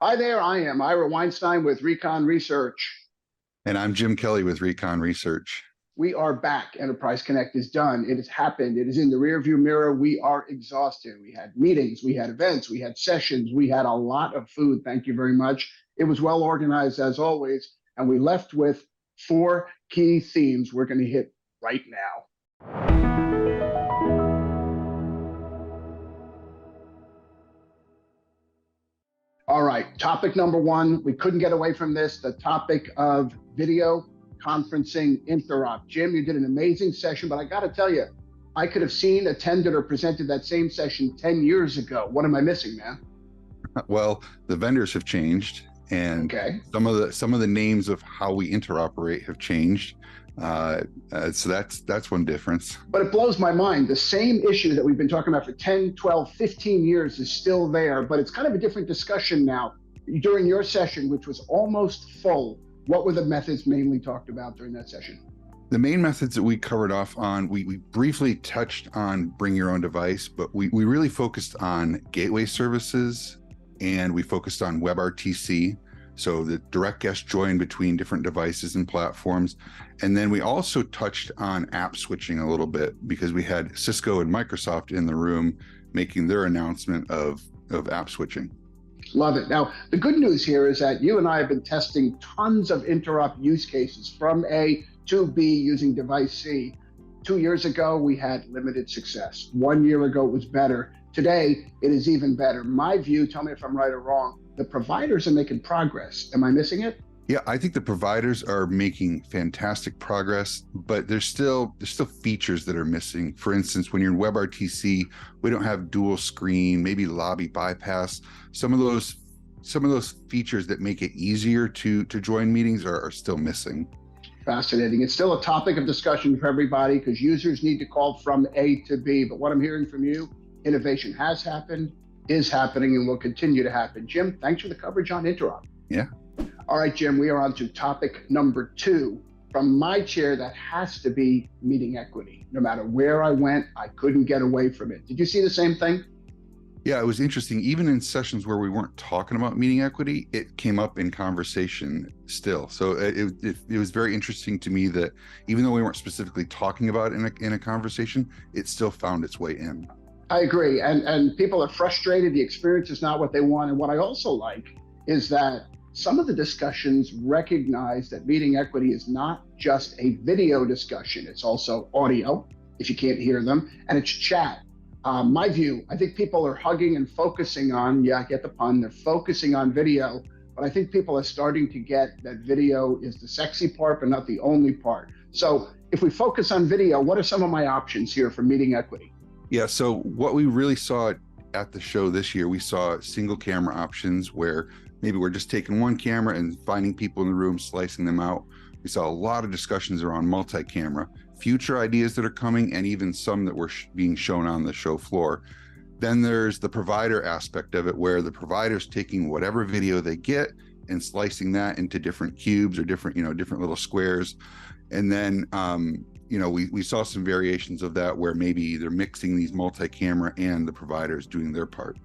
Hi there, I am Ira Weinstein with Recon Research. And I'm Jim Kelly with Recon Research. We are back. Enterprise Connect is done. It has happened. It is in the rearview mirror. We are exhausted. We had meetings, we had events, we had sessions, we had a lot of food. Thank you very much. It was well organized as always. And we left with four key themes we're going to hit right now. All right, topic number one, we couldn't get away from this, the topic of video conferencing interop. Jim, you did an amazing session, but I got to tell you, I could have seen, attended, or presented that same session 10 years ago. What am I missing, man? Well, the vendors have changed, and some of the names of how we interoperate have changed. So that's one difference. But it blows my mind. The same issue that we've been talking about for 10, 12, 15 years is still there, but it's kind of a different discussion now. During your session, which was almost full, what were the methods mainly talked about during that session? The main methods that we covered off on, we briefly touched on bring your own device, but we really focused on gateway services, and we focused on WebRTC. So the direct guest join between different devices and platforms. And then we also touched on app switching a little bit because we had Cisco and Microsoft in the room making their announcement of app switching. Love it. Now, the good news here is that you and I have been testing tons of interop use cases from A to B using device C. 2 years ago, we had limited success. 1 year ago, it was better. Today, it is even better. My view, tell me if I'm right or wrong, the providers are making progress. Am I missing it? Yeah, I think the providers are making fantastic progress, but there's still features that are missing. For instance, when you're in WebRTC, we don't have dual screen, maybe lobby bypass. Some of those features that make it easier to join meetings are still missing. Fascinating. It's still a topic of discussion for everybody because users need to call from A to B. But what I'm hearing from you, innovation has happened, is happening, and will continue to happen. Jim, thanks for the coverage on interop. Yeah. All right, Jim, we are on to topic number two. From my chair, that has to be meeting equity. No matter where I went, I couldn't get away from it. Did you see the same thing? Yeah, it was interesting. Even in sessions where we weren't talking about meeting equity, it came up in conversation still. So it was very interesting to me that even though we weren't specifically talking about it in a conversation, it still found its way in. I agree. And people are frustrated. The experience is not what they want. And what I also like is that some of the discussions recognize that meeting equity is not just a video discussion. It's also audio, if you can't hear them, and it's chat. My view, I think people are hugging and focusing on, yeah, I get the pun, they're focusing on video, but I think people are starting to get that video is the sexy part, but not the only part. So if we focus on video, what are some of my options here for meeting equity? Yeah, so what we really saw at the show this year, we saw single camera options where maybe we're just taking one camera and finding people in the room, slicing them out. We saw a lot of discussions around multi-camera, future ideas that are coming, and even some that were being shown on the show floor. Then there's the provider aspect of it, where the provider's taking whatever video they get and slicing that into different cubes or different little squares. And then, we saw some variations of that where maybe they're mixing these multi-camera and the providers doing their part.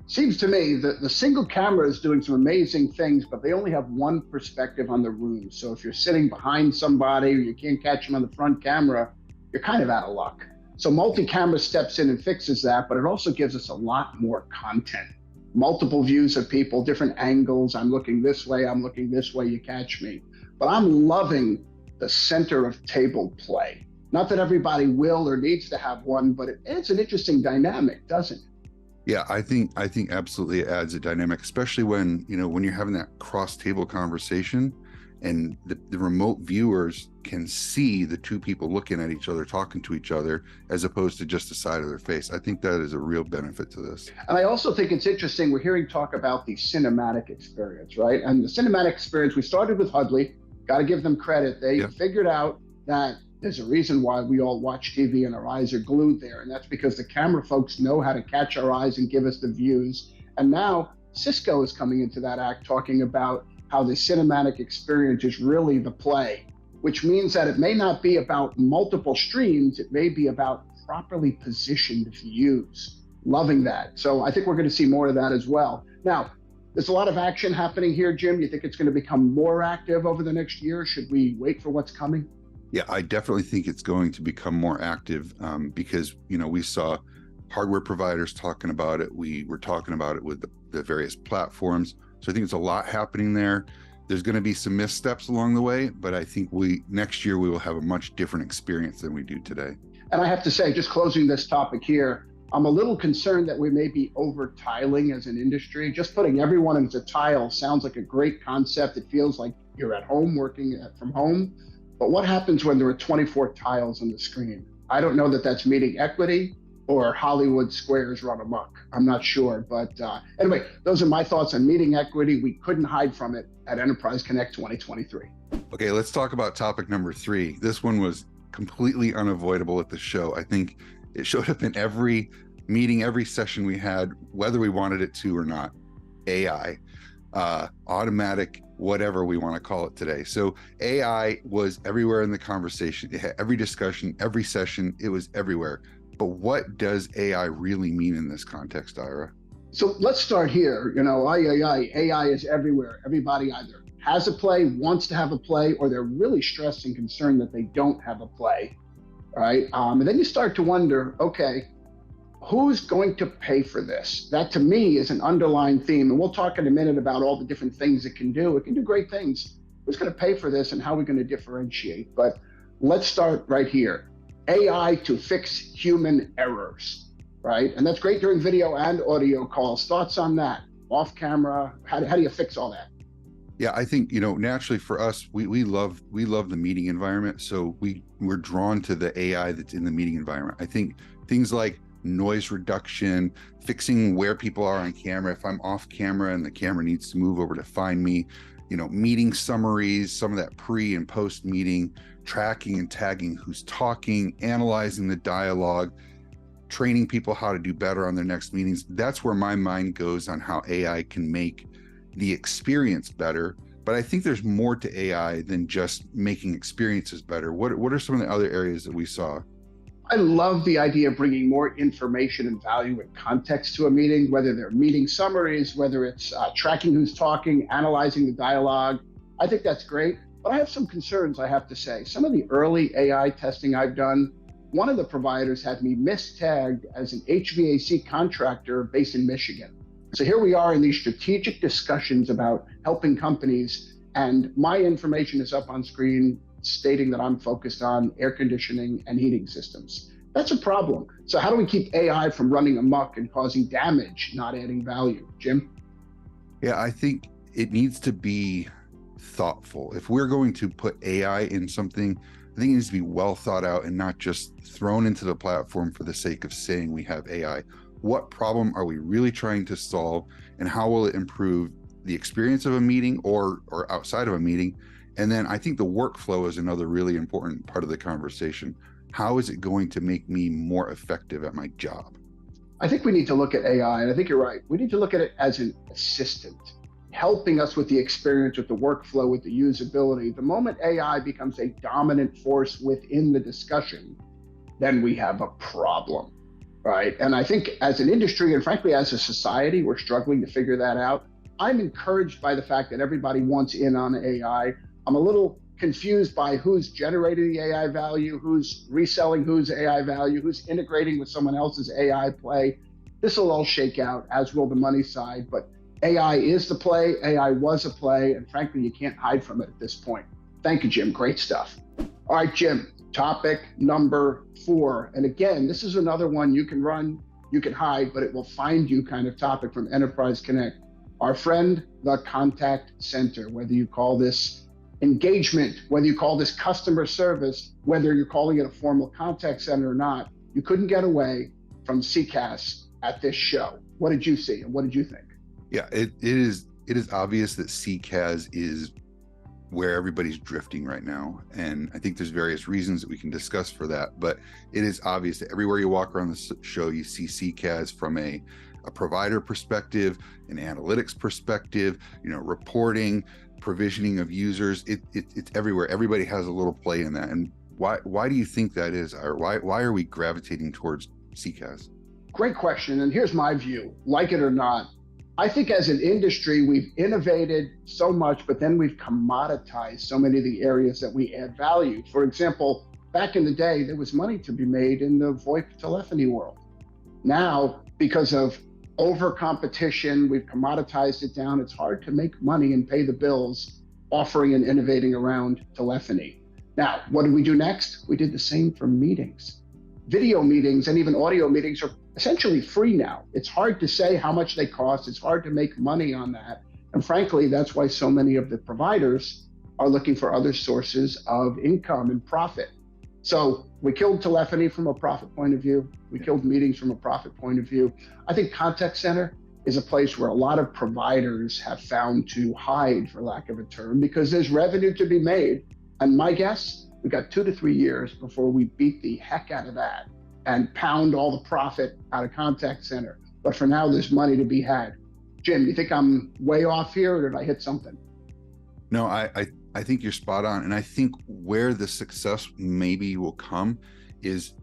Seems to me that the single camera is doing some amazing things, but they only have one perspective on the room. So if you're sitting behind somebody or you can't catch them on the front camera, you're kind of out of luck. So multi-camera steps in and fixes that, but it also gives us a lot more content. Multiple views of people, different angles. I'm looking this way, I'm looking this way, you catch me. But I'm loving the center of table play. Not that everybody will or needs to have one, but it adds an interesting dynamic, doesn't it? Yeah, I think absolutely it adds a dynamic, especially when you're having that cross-table conversation and the remote viewers can see the two people looking at each other, talking to each other, as opposed to just the side of their face. I think that is a real benefit to this. And I also think it's interesting, we're hearing talk about the cinematic experience, right? And the cinematic experience, we started with Hudley, got to give them credit. They figured out that there's a reason why we all watch TV and our eyes are glued there. And that's because the camera folks know how to catch our eyes and give us the views. And now Cisco is coming into that act talking about how the cinematic experience is really the play, which means that it may not be about multiple streams. It may be about properly positioned views. Loving that. So I think we're going to see more of that as well. Now, There's a lot of action happening here, Jim. You think it's going to become more active over the next year? Should we wait for what's coming? Yeah, I definitely think it's going to become more active because, we saw hardware providers talking about it. We were talking about it with the various platforms. So I think it's a lot happening there. There's going to be some missteps along the way, but I think next year we will have a much different experience than we do today. And I have to say, just closing this topic here, I'm a little concerned that we may be over tiling as an industry. Just putting everyone into tile sounds like a great concept. It feels like you're at home working from home. But what happens when there are 24 tiles on the screen? I don't know that that's meeting equity or Hollywood squares run amok. I'm not sure. But anyway, those are my thoughts on meeting equity. We couldn't hide from it at Enterprise Connect 2023. Okay, let's talk about topic number 3. This one was completely unavoidable at the show. I think it showed up in every meeting, every session we had, whether we wanted it to or not. AI, automatic, whatever we want to call it today. So AI was everywhere in the conversation. Every discussion, every session, it was everywhere. But what does AI really mean in this context, Ira? So let's start here. AI is everywhere. Everybody either has a play, wants to have a play, or they're really stressed and concerned that they don't have a play, right? And then you start to wonder, okay, who's going to pay for this? That to me is an underlying theme. And we'll talk in a minute about all the different things it can do. It can do great things. Who's going to pay for this and how are we going to differentiate? But let's start right here. AI to fix human errors, right? And that's great during video and audio calls. Thoughts on that? Off camera, how do you fix all that? Yeah, I think, naturally for us, we love the meeting environment. So we're drawn to the AI that's in the meeting environment. I think things like noise reduction, fixing where people are on camera. If I'm off camera and the camera needs to move over to find me, meeting summaries, some of that pre and post meeting, tracking and tagging who's talking, analyzing the dialogue, training people how to do better on their next meetings. That's where my mind goes on how AI can make the experience better. But I think there's more to AI than just making experiences better. What are some of the other areas that we saw? I love the idea of bringing more information and value and context to a meeting, whether they're meeting summaries, whether it's tracking who's talking, analyzing the dialogue. I think that's great, but I have some concerns, I have to say. Some of the early AI testing I've done, one of the providers had me mistagged as an HVAC contractor based in Michigan. So here we are in these strategic discussions about helping companies, and my information is up on screen stating that I'm focused on air conditioning and heating systems. That's a problem. So how do we keep AI from running amok and causing damage, not adding value? Jim? Yeah, I think it needs to be thoughtful. If we're going to put AI in something, I think it needs to be well thought out and not just thrown into the platform for the sake of saying we have AI. What problem are we really trying to solve, and how will it improve the experience of a meeting or outside of a meeting? And then I think the workflow is another really important part of the conversation. How is it going to make me more effective at my job? I think we need to look at AI, and I think you're right. We need to look at it as an assistant, helping us with the experience, with the workflow, with the usability. The moment AI becomes a dominant force within the discussion, then we have a problem, right? And I think as an industry, and frankly, as a society, we're struggling to figure that out. I'm encouraged by the fact that everybody wants in on AI. I'm a little confused by who's generating the AI value, who's reselling whose AI value, who's integrating with someone else's AI play. This will all shake out, as will the money side, but AI is the play, AI was a play, and frankly, you can't hide from it at this point. Thank you, Jim, great stuff. All right, Jim, topic number 4. And again, this is another one you can run, you can hide, but it will find you kind of topic from Enterprise Connect. Our friend, the contact center, whether you call this engagement, whether you call this customer service, whether you're calling it a formal contact center or not, you couldn't get away from CCaaS at this show. What did you see and what did you think? Yeah, it is obvious that CCaaS is where everybody's drifting right now. And I think there's various reasons that we can discuss for that, but it is obvious that everywhere you walk around the show, you see CCaaS from a provider perspective, an analytics perspective, reporting, provisioning of users. It's everywhere. Everybody has a little play in that. And why do you think that is? Or why are we gravitating towards CCaaS? Great question. And here's my view. Like it or not, I think as an industry, we've innovated so much, but then we've commoditized so many of the areas that we add value. For example, back in the day, there was money to be made in the VoIP telephony world. Now, because of over competition, we've commoditized it down. It's hard to make money and pay the bills offering and innovating around telephony. Now, what did we do next? We did the same for meetings. Video meetings and even audio meetings are essentially free now. It's hard to say how much they cost. It's hard to make money on that. And frankly, that's why so many of the providers are looking for other sources of income and profit. So we killed telephony from a profit point of view. We killed meetings from a profit point of view. I think contact center is a place where a lot of providers have found to hide, for lack of a term, because there's revenue to be made. And my guess, we got 2 to 3 years before we beat the heck out of that and pound all the profit out of contact center. But for now, there's money to be had. Jim, you think I'm way off here, or did I hit something? No, I think you're spot on. And I think where the success maybe will come is,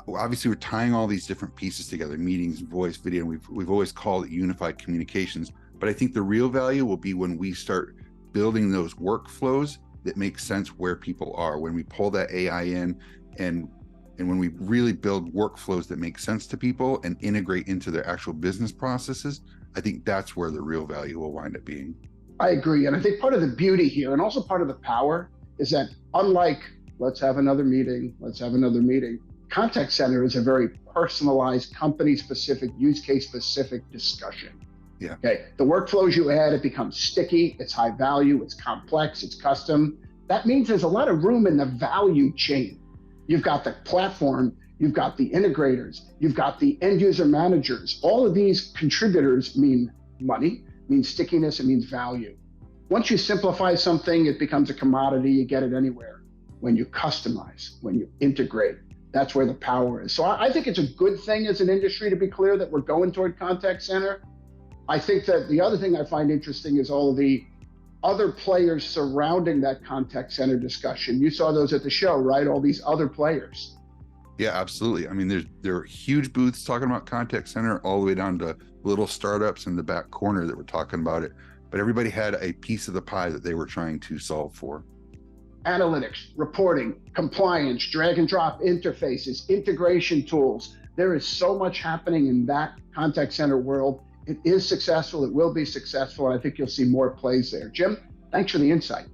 obviously we're tying all these different pieces together, meetings, voice, video, and we've always called it unified communications. But I think the real value will be when we start building those workflows that make sense where people are, when we pull that AI in, and when we really build workflows that make sense to people and integrate into their actual business processes. I think that's where the real value will wind up being. I agree. And I think part of the beauty here, and also part of the power, is that unlike let's have another meeting, contact center is a very personalized, company-specific, use case-specific discussion. Yeah. Okay. The workflows you add, it becomes sticky, it's high value, it's complex, it's custom. That means there's a lot of room in the value chain. You've got the platform, you've got the integrators, you've got the end user managers. All of these contributors mean money, means stickiness, it means value. Once you simplify something, it becomes a commodity, you get it anywhere. When you customize, when you integrate, that's where the power is. So I think it's a good thing as an industry to be clear that we're going toward contact center. I think that the other thing I find interesting is all the other players surrounding that contact center discussion. You saw those at the show, right? All these other players. Yeah, absolutely. I mean, there are huge booths talking about contact center, all the way down to little startups in the back corner that were talking about it. But everybody had a piece of the pie that they were trying to solve for. Analytics, reporting, compliance, drag and drop interfaces, integration tools. There is so much happening in that contact center world. It is successful, it will be successful, and I think you'll see more plays there. Jim, thanks for the insight.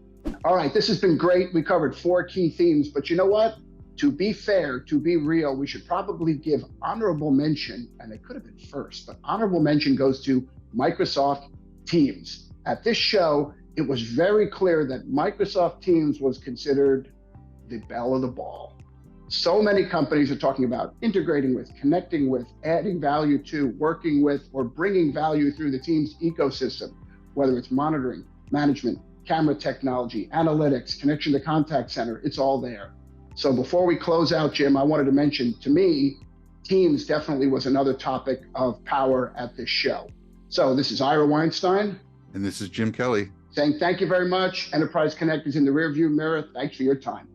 All right, this has been great. We covered 4 key themes, but you know what? To be fair, to be real, we should probably give honorable mention, and it could have been first, but honorable mention goes to Microsoft Teams. At this show, it was very clear that Microsoft Teams was considered the belle of the ball. So many companies are talking about integrating with, connecting with, adding value to, working with, or bringing value through the Teams ecosystem, whether it's monitoring, management, camera technology, analytics, connection to contact center, it's all there. So before we close out, Jim, I wanted to mention, to me, Teams definitely was another topic of power at this show. So this is Ira Weinstein. And this is Jim Kelly. Saying thank you very much. Enterprise Connect is in the rearview mirror. Thanks for your time.